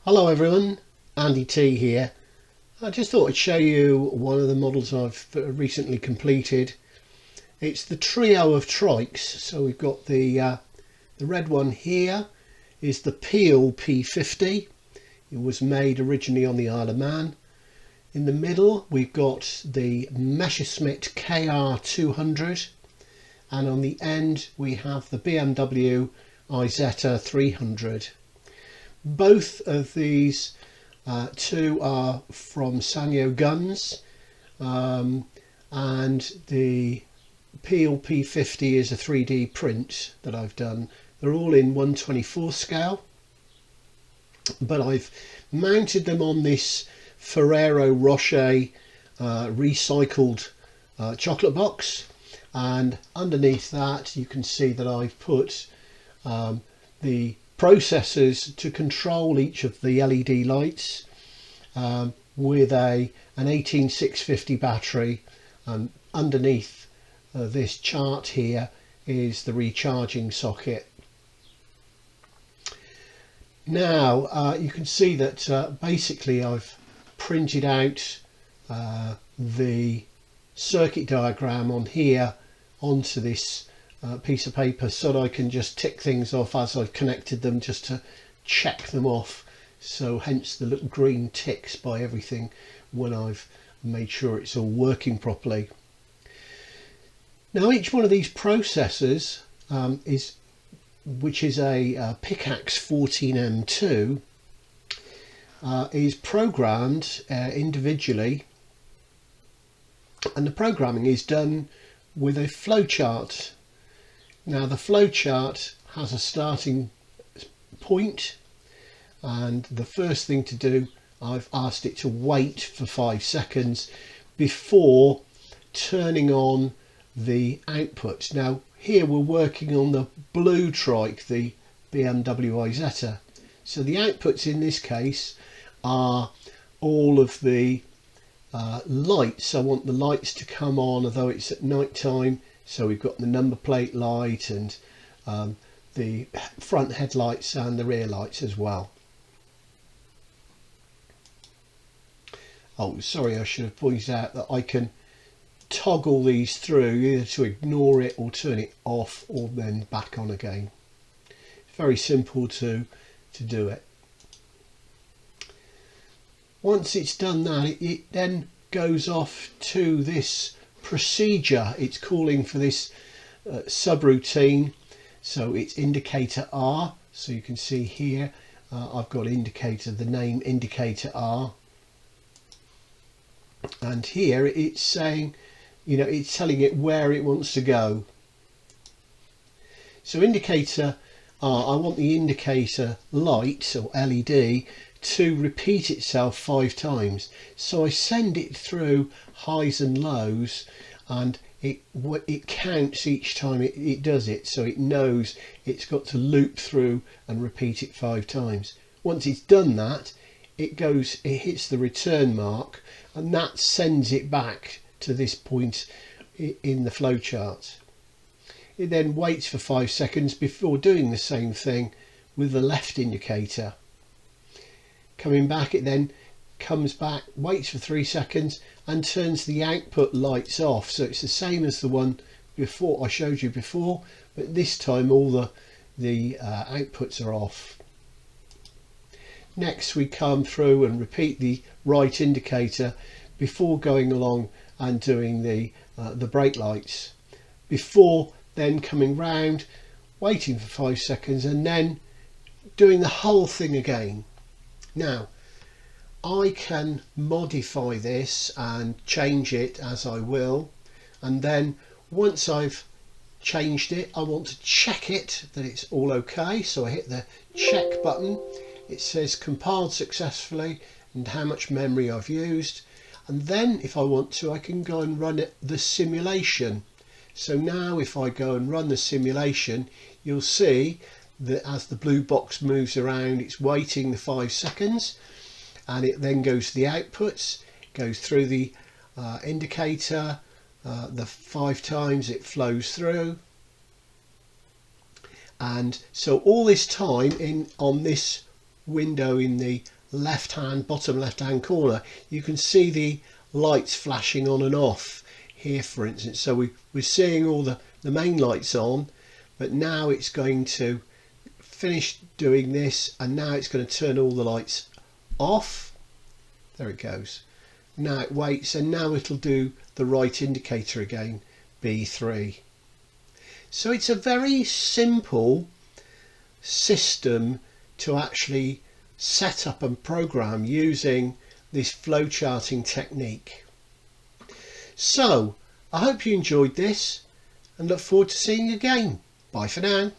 Hello everyone, Andy T here. I just thought I'd show you one of the models I've recently completed. It's the trio of trikes. So we've got the red one here is the Peel P50. It was made originally on the Isle of Man. In the middle we've got the Messerschmitt KR200, and on the end we have the BMW Isetta 300. Both of these two are from Sanyo Guns, and the Peel P50 is a 3D print that I've done. They're all in 1/24 scale, but I've mounted them on this Ferrero Rocher recycled chocolate box, and underneath that you can see that I've put the processors to control each of the LED lights with an 18650 battery, and underneath this chart here is the recharging socket. Now you can see that basically I've printed out the circuit diagram on here onto this piece of paper, so that I can just tick things off as I've connected them, just to check them off. So hence the little green ticks by everything when I've made sure it's all working properly. Now each one of these processors which is a Picaxe 14M2, is programmed individually, and the programming is done with a flowchart. Now the flowchart has a starting point, and the first thing to do, I've asked it to wait for 5 seconds before turning on the output. Now here we're working on the blue trike, the BMW Isetta. So the outputs in this case are all of the lights. I want the lights to come on although it's at night time. So we've got the number plate light and the front headlights and the rear lights as well. Oh, sorry, I should have pointed out that I can toggle these through, either to ignore it or turn it off or then back on again. It's very simple to do it. Once it's done that, it then goes off to this procedure. It's calling for this subroutine. So it's indicator R. So you can see here I've got indicator, the name indicator R, and here it's saying, you know, it's telling it where it wants to go. So indicator R, I want the indicator light or LED to repeat itself 5 times. So I send it through highs and lows, and it counts each time it does it, so it knows it's got to loop through and repeat it 5 times. Once it's done that, it hits the return mark, and that sends it back to this point in the flowchart. It then waits for 5 seconds before doing the same thing with the left indicator. Coming back, it then comes back, waits for 3 seconds and turns the output lights off. So it's the same as the one before I showed you before, but this time all the outputs are off. Next we come through and repeat the right indicator before going along and doing the brake lights, before then coming round, waiting for 5 seconds and then doing the whole thing again. Now I can modify this and change it as I will, and then once I've changed it, I want to check it that it's all okay. So I hit the check button. It says compiled successfully and how much memory I've used, and then if I want to, I can go and run the simulation. So now if I go and run the simulation, you'll see that as the blue box moves around, it's waiting the 5 seconds, and it then goes to the outputs, goes through the indicator, the 5 times it flows through, and so all this time on this window in the bottom left hand corner, you can see the lights flashing on and off here, for instance. So we're seeing all the main lights on, but now it's going to finish doing this, and now it's going to turn all the lights off. There it goes. Now it waits, and now it'll do the right indicator again, B3. So it's a very simple system to actually set up and program using this flowcharting technique. So I hope you enjoyed this and look forward to seeing you again. Bye for now.